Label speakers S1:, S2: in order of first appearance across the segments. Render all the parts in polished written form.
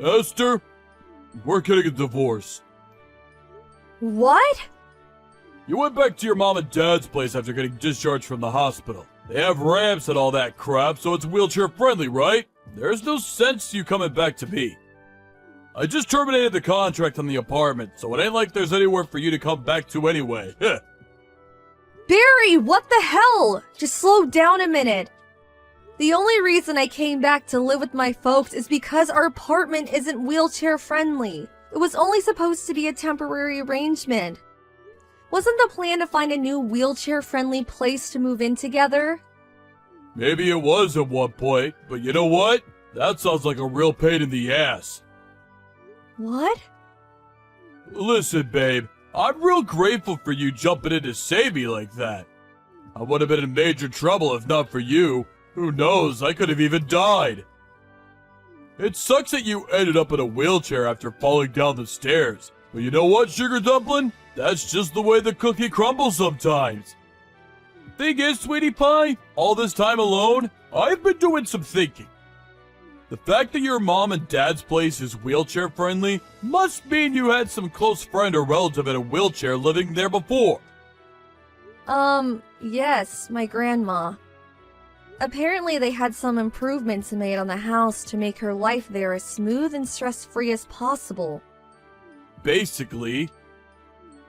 S1: Esther, we're getting a divorce.
S2: What?
S1: You went back to your mom and dad's place after getting discharged from the hospital. They have ramps and all that crap, so it's wheelchair friendly, right? There's no sense you coming back to me. I just terminated the contract on the apartment, so it ain't like there's anywhere for you to come back to anyway.
S2: Barry, what the hell? Just slow down a minute. The only reason I came back to live with my folks is because our apartment isn't wheelchair friendly. It was only supposed to be a temporary arrangement. Wasn't the plan to find a new wheelchair-friendly place to move in together?
S1: Maybe it was at one point, but you know what? That sounds like a real pain in the ass.
S2: What?
S1: Listen, babe, I'm real grateful for you jumping in to save me like that. I would have been in major trouble if not for you. Who knows, I could have even died. It sucks that you ended up in a wheelchair after falling down the stairs. But you know what, Sugar Dumpling? That's just the way the cookie crumbles sometimes. Thing is, Sweetie Pie, all this time alone, I've been doing some thinking. The fact that your mom and dad's place is wheelchair friendly must mean you had some close friend or relative in a wheelchair living there before.
S2: Yes, my grandma. Apparently they had some improvements made on the house to make her life there as smooth and stress-free as possible.
S1: Basically,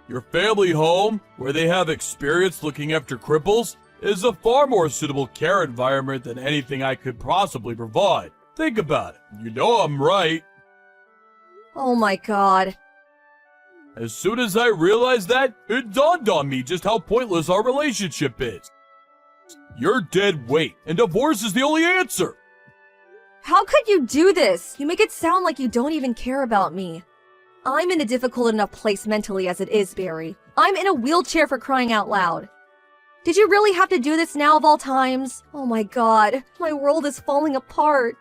S1: your family home, where they have experience looking after cripples, is a far more suitable care environment than anything I could possibly provide. Think about it. You know I'm right.
S2: Oh my god.
S1: As soon as I realized that, it dawned on me just how pointless our relationship is. You're dead weight, and divorce is the only answer.
S2: How could you do this? You make it sound like you don't even care about me. I'm in a difficult enough place mentally as it is, Barry. I'm in a wheelchair for crying out loud. Did you really have to do this now of all times? Oh my god, my world is falling apart.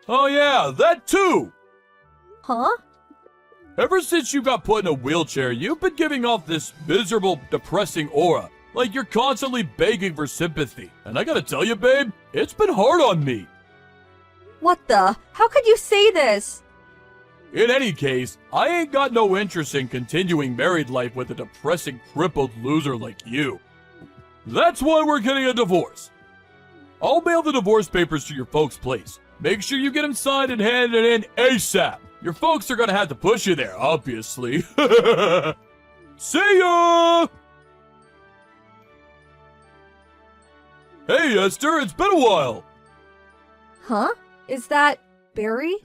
S1: Oh yeah, that too!
S2: Huh?
S1: Ever since you got put in a wheelchair, you've been giving off this miserable, depressing aura. Like you're constantly begging for sympathy. And I gotta tell you, babe, it's been hard on me.
S2: What the? How could you say this?
S1: In any case, I ain't got no interest in continuing married life with a depressing, crippled loser like you. That's why we're getting a divorce. I'll mail the divorce papers to your folks' place. Make sure you get them signed and handed in ASAP. Your folks are gonna have to push you there, obviously. See ya! Hey, Esther, it's been a while.
S2: Huh? Is that Barry?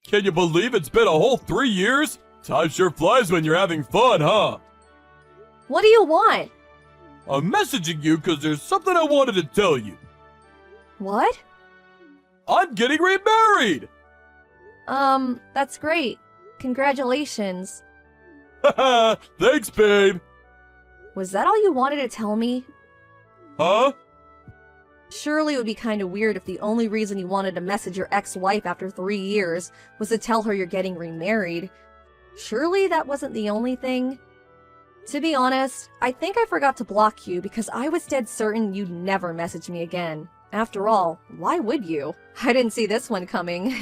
S1: Can you believe it's been a whole 3 years? Time sure flies when you're having fun, huh?
S2: What do you want?
S1: I'm messaging you because there's something I wanted to tell you.
S2: What?
S1: I'm getting remarried!
S2: That's great. Congratulations.
S1: Haha, thanks, babe.
S2: Was that all you wanted to tell me?
S1: Huh?
S2: Surely it would be kind of weird if the only reason you wanted to message your ex-wife after 3 years was to tell her you're getting remarried. Surely that wasn't the only thing? To be honest, I think I forgot to block you because I was dead certain you'd never message me again. After all, why would you? I didn't see this one coming.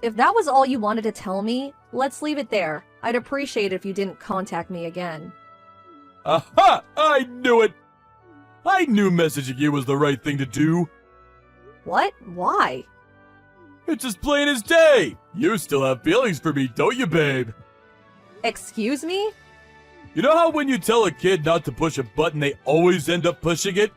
S2: If that was all you wanted to tell me, let's leave it there. I'd appreciate it if you didn't contact me again.
S1: Aha! I knew it! I knew messaging you was the right thing to do.
S2: What? Why?
S1: It's as plain as day. You still have feelings for me, don't you, babe?
S2: Excuse me?
S1: You know how when you tell a kid not to push a button, they always end up pushing it?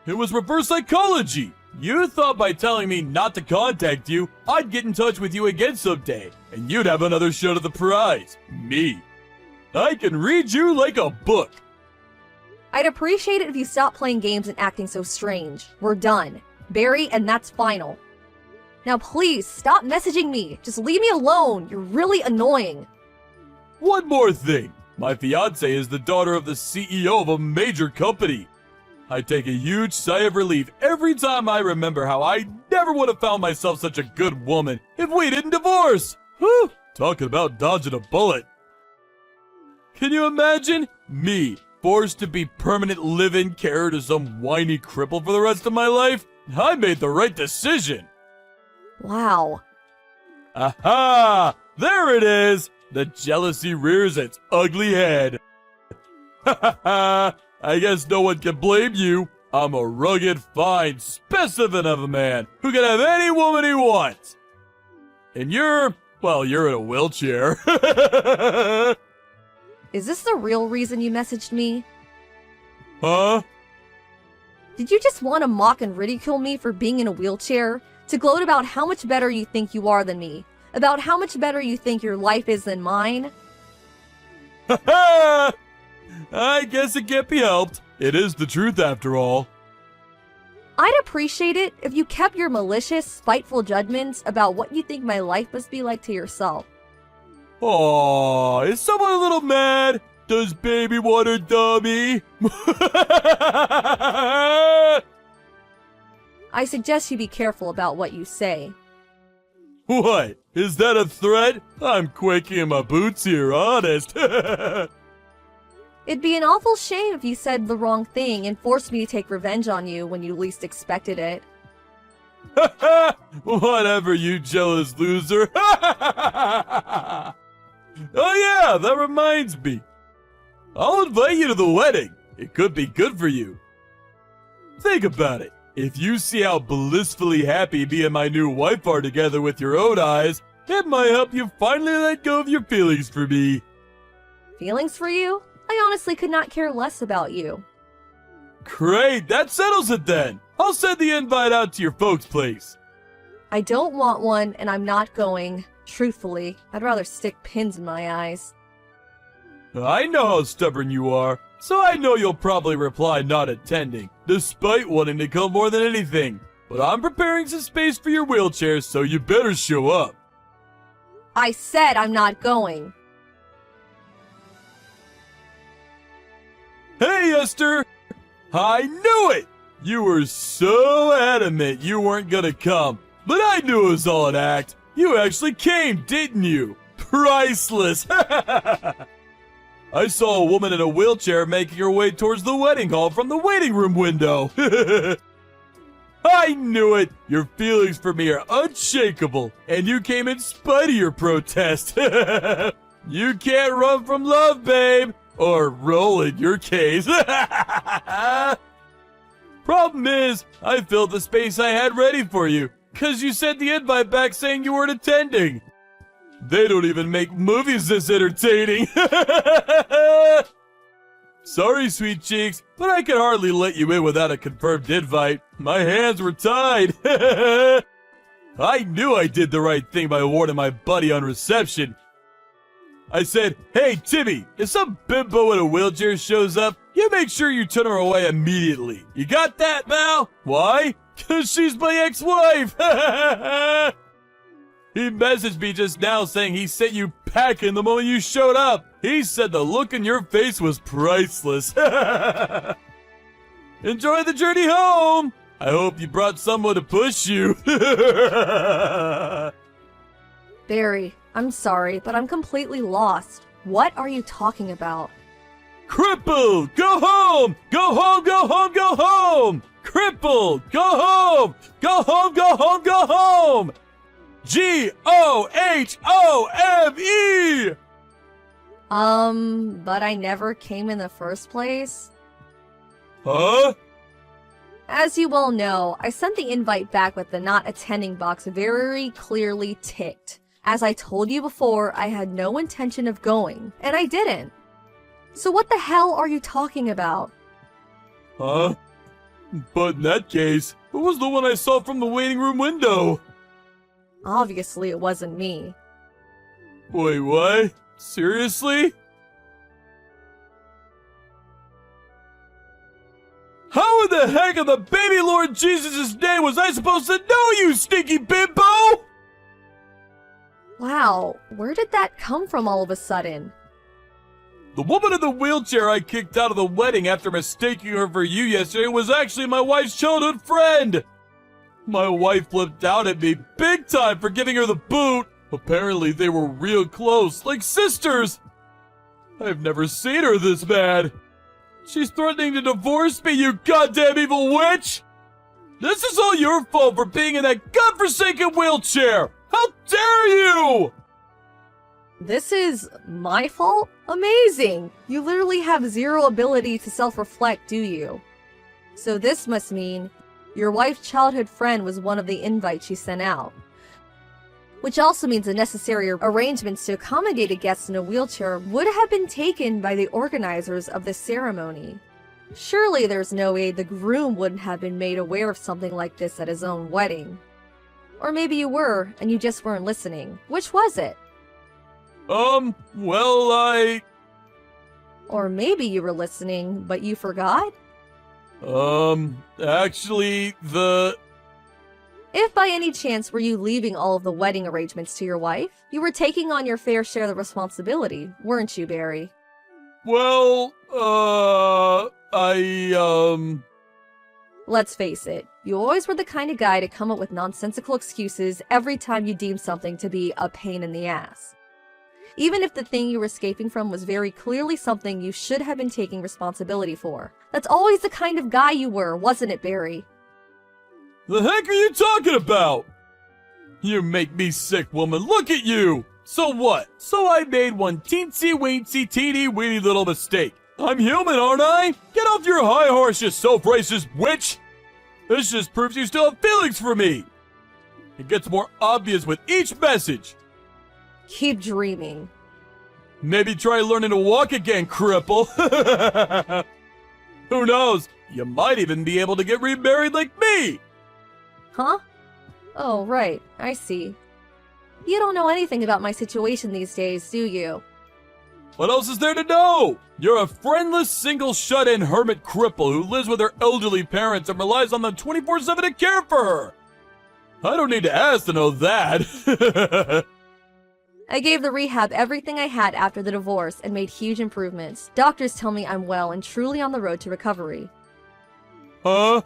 S1: It was reverse psychology. You thought by telling me not to contact you, I'd get in touch with you again someday, and you'd have another shot at the prize. Me. I can read you like a book.
S2: I'd appreciate it if you stopped playing games and acting so strange. We're done. Barry, and that's final. Now please, stop messaging me. Just leave me alone. You're really annoying.
S1: One more thing. My fiancée is the daughter of the CEO of a major company. I take a huge sigh of relief every time I remember how I never would have found myself such a good woman if we didn't divorce. Whew, talking about dodging a bullet. Can you imagine? Me, forced to be permanent live-in carer to some whiny cripple for the rest of my life? I made the right decision.
S2: Wow.
S1: Aha! There it is! The jealousy rears its ugly head. Ha ha ha! I guess no one can blame you. I'm a rugged, fine specimen of a man who can have any woman he wants. And you're in a wheelchair.
S2: Is this the real reason you messaged me?
S1: Huh?
S2: Did you just want to mock and ridicule me for being in a wheelchair? To gloat about how much better you think you are than me? About how much better you think your life is than mine?
S1: Ha ha! I guess it can't be helped. It is the truth after all.
S2: I'd appreciate it if you kept your malicious, spiteful judgments about what you think my life must be like to yourself.
S1: Aw, is someone a little mad? Does baby want her dummy?
S2: I suggest you be careful about what you say.
S1: What? Is that a threat? I'm quaking in my boots here, honest.
S2: It'd be an awful shame if you said the wrong thing and forced me to take revenge on you when you least expected it.
S1: Whatever, you jealous loser. Oh yeah, that reminds me. I'll invite you to the wedding. It could be good for you. Think about it. If you see how blissfully happy me and my new wife are together with your own eyes, it might help you finally let go of your feelings for me.
S2: Feelings for you? I honestly could not care less about you.
S1: Great, that settles it then. I'll send the invite out to your folks' place.
S2: I don't want one, and I'm not going. Truthfully, I'd rather stick pins in my eyes.
S1: I know how stubborn you are, so I know you'll probably reply not attending, despite wanting to come more than anything. But I'm preparing some space for your wheelchair, so you better show up.
S2: I said I'm not going.
S1: Hey, Esther! I knew it! You were so adamant you weren't gonna come, but I knew it was all an act. You actually came, didn't you? Priceless! I saw a woman in a wheelchair making her way towards the wedding hall from the waiting room window. I knew it! Your feelings for me are unshakable, and you came in spite of your protest. You can't run from love, babe! Or roll in your case. Problem is, I filled the space I had ready for you, cause you sent the invite back saying you weren't attending. They don't even make movies this entertaining. Sorry, sweet cheeks, but I could hardly let you in without a confirmed invite. My hands were tied. I knew I did the right thing by warning my buddy on reception. I said, hey, Timmy, if some bimbo in a wheelchair shows up, you make sure you turn her away immediately. You got that, Mal? Why? Because she's my ex-wife. He messaged me just now saying he sent you packing the moment you showed up. He said the look in your face was priceless. Enjoy the journey home. I hope you brought someone to push you.
S2: Barry, I'm sorry, but I'm completely lost. What are you talking about?
S1: Crippled! Go home! Go home, go home, go home! Crippled! Go home! Go home, go home, go home! G-O-H-O-M-E!
S2: But I never came in the first place?
S1: Huh?
S2: As you well know, I sent the invite back with the not attending box very clearly ticked. As I told you before, I had no intention of going, and I didn't. So what the hell are you talking about?
S1: Huh? But in that case, it was the one I saw from the waiting room window.
S2: Obviously, it wasn't me.
S1: Wait, what? Seriously? How in the heck of the baby Lord Jesus' name was I supposed to know, you stinky bimbo?
S2: Wow, where did that come from all of a sudden?
S1: The woman in the wheelchair I kicked out of the wedding after mistaking her for you yesterday was actually my wife's childhood friend. My wife flipped out at me big time for giving her the boot. Apparently they were real close, like sisters. I've never seen her this mad. She's threatening to divorce me, you goddamn evil witch! This is all your fault for being in that godforsaken wheelchair! How dare you!
S2: This is my fault? Amazing! You literally have zero ability to self-reflect, do you? So this must mean your wife's childhood friend was one of the invites she sent out. Which also means the necessary arrangements to accommodate a guest in a wheelchair would have been taken by the organizers of the ceremony. Surely there's no way the groom wouldn't have been made aware of something like this at his own wedding. Or maybe you were, and you just weren't listening. Which was it?
S1: Well,
S2: Or maybe you were listening, but you forgot?
S1: Actually,
S2: If by any chance were you leaving all of the wedding arrangements to your wife, you were taking on your fair share of the responsibility, weren't you, Barry?
S1: well,
S2: Let's face it, you always were the kind of guy to come up with nonsensical excuses every time you deemed something to be a pain in the ass. Even if the thing you were escaping from was very clearly something you should have been taking responsibility for. That's always the kind of guy you were, wasn't it, Barry?
S1: the heck are you talking about? You make me sick, woman. Look at you! So what? So I made one teensy-weensy, teeny-weeny little mistake. I'm human, aren't I? Get off your high horse, you self-righteous witch! This just proves you still have feelings for me! It gets more obvious with each message.
S2: Keep dreaming.
S1: Maybe try learning to walk again, cripple. Who knows? You might even be able to get remarried like me!
S2: Huh? Oh, right. I see. You don't know anything about my situation these days, do you?
S1: What else is there to know? You're a friendless, single, shut-in hermit cripple who lives with her elderly parents and relies on them 24/7 to care for her. I don't need to ask to know that.
S2: I gave the rehab everything I had after the divorce and made huge improvements. Doctors tell me I'm well and truly on the road to recovery.
S1: Huh?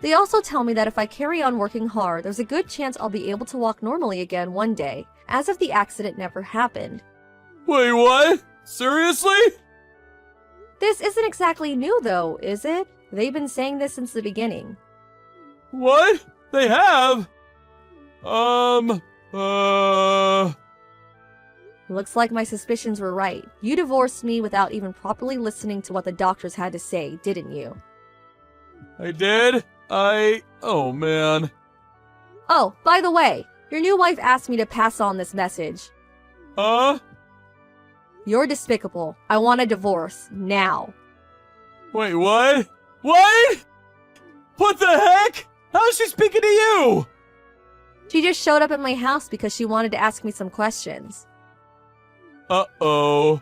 S2: They also tell me that if I carry on working hard, there's a good chance I'll be able to walk normally again one day, as if the accident never happened.
S1: Wait, what? Seriously?
S2: This isn't exactly new though, is it? They've been saying this since the beginning.
S1: What? They have?
S2: Looks like my suspicions were right. You divorced me without even properly listening to what the doctors had to say, didn't you?
S1: I did? Oh man.
S2: Oh, by the way, your new wife asked me to pass on this message.
S1: Huh?
S2: You're despicable. I want a divorce. Now.
S1: Wait, what? What? What the heck? How's she speaking to you?
S2: She just showed up at my house because she wanted to ask me some questions.
S1: Uh-oh.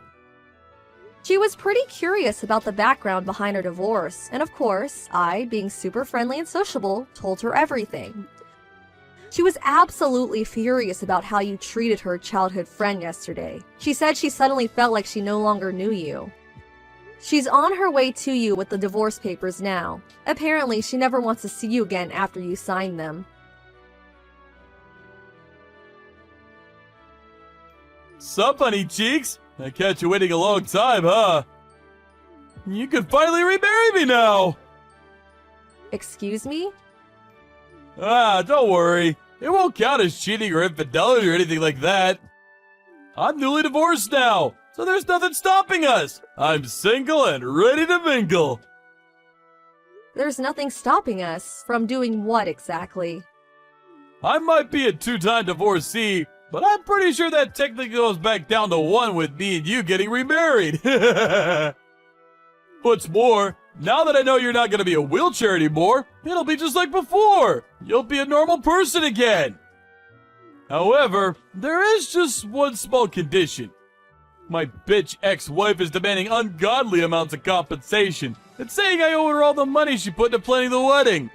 S2: She was pretty curious about the background behind her divorce, and of course, I, being super friendly and sociable, told her everything. She was absolutely furious about how you treated her childhood friend yesterday. She said she suddenly felt like she no longer knew you. She's on her way to you with the divorce papers now. Apparently, she never wants to see you again after you sign them.
S1: Sup, honey cheeks? I catch you waiting a long time, huh? You can finally remarry me now!
S2: Excuse me?
S1: Ah, don't worry. It won't count as cheating or infidelity or anything like that. I'm newly divorced now, so there's nothing stopping us. I'm single and ready to mingle.
S2: There's nothing stopping us from doing what exactly?
S1: I might be a two-time divorcee, but I'm pretty sure that technically goes back down to one with me and you getting remarried. What's more, now that I know you're not going to be a wheelchair anymore, it'll be just like before. You'll be a normal person again. However, there is just one small condition. My bitch ex-wife is demanding ungodly amounts of compensation and saying I owe her all the money she put into planning the wedding.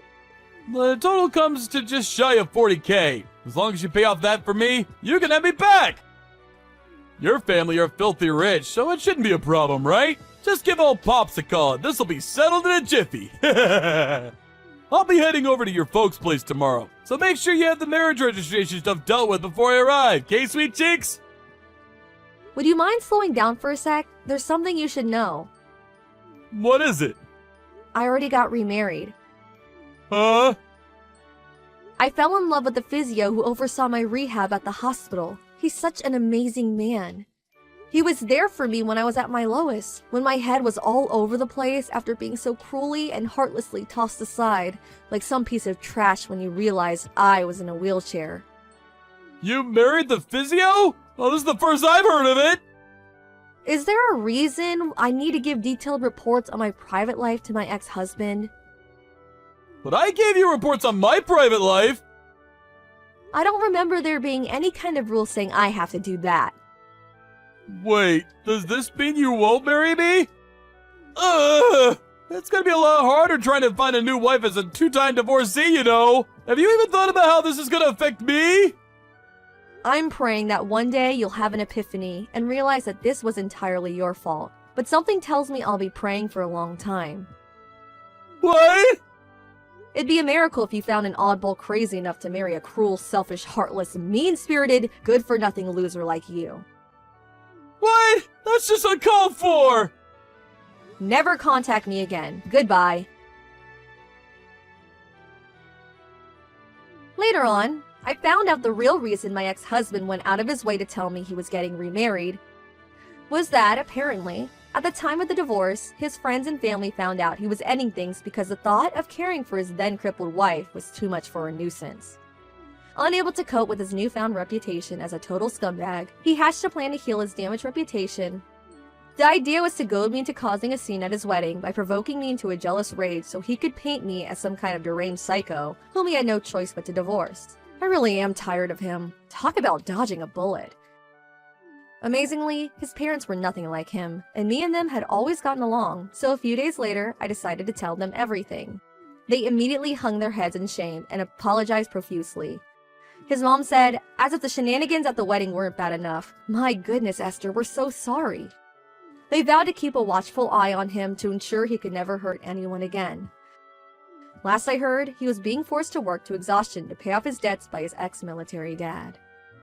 S1: The total comes to just shy of 40K. As long as you pay off that for me, you can have me back. Your family are filthy rich, so it shouldn't be a problem, right? Just give old Pops a call and this'll be settled in a jiffy. I'll be heading over to your folks' place tomorrow, so make sure you have the marriage registration stuff dealt with before I arrive, okay, sweet cheeks?
S2: Would you mind slowing down for a sec? There's something you should know.
S1: What is it?
S2: I already got remarried.
S1: Huh?
S2: I fell in love with the physio who oversaw my rehab at the hospital. He's such an amazing man. He was there for me when I was at my lowest, when my head was all over the place after being so cruelly and heartlessly tossed aside, like some piece of trash when you realized I was in a wheelchair.
S1: You married the physio? Oh, this is the first I've heard of it!
S2: Is there a reason I need to give detailed reports on my private life to my ex-husband?
S1: But I gave you reports on my private life!
S2: I don't remember there being any kind of rule saying I have to do that.
S1: Wait, does this mean you won't marry me? Ugh! It's gonna be a lot harder trying to find a new wife as a two-time divorcee, you know! Have you even thought about how this is gonna affect me?
S2: I'm praying that one day you'll have an epiphany and realize that this was entirely your fault. But something tells me I'll be praying for a long time.
S1: What?
S2: It'd be a miracle if you found an oddball crazy enough to marry a cruel, selfish, heartless, mean-spirited, good-for-nothing loser like you.
S1: What? That's just uncalled for!
S2: Never contact me again. Goodbye. Later on, I found out the real reason my ex-husband went out of his way to tell me he was getting remarried was that, apparently, at the time of the divorce, his friends and family found out he was ending things because the thought of caring for his then-crippled wife was too much for a nuisance. Unable to cope with his newfound reputation as a total scumbag, he hatched a plan to heal his damaged reputation. The idea was to goad me into causing a scene at his wedding by provoking me into a jealous rage so he could paint me as some kind of deranged psycho whom he had no choice but to divorce. I really am tired of him. Talk about dodging a bullet. Amazingly, his parents were nothing like him, and me and them had always gotten along, so a few days later, I decided to tell them everything. They immediately hung their heads in shame and apologized profusely. His mom said, as if the shenanigans at the wedding weren't bad enough, "My goodness, Esther, we're so sorry." They vowed to keep a watchful eye on him to ensure he could never hurt anyone again. Last I heard, he was being forced to work to exhaustion to pay off his debts by his ex-military dad.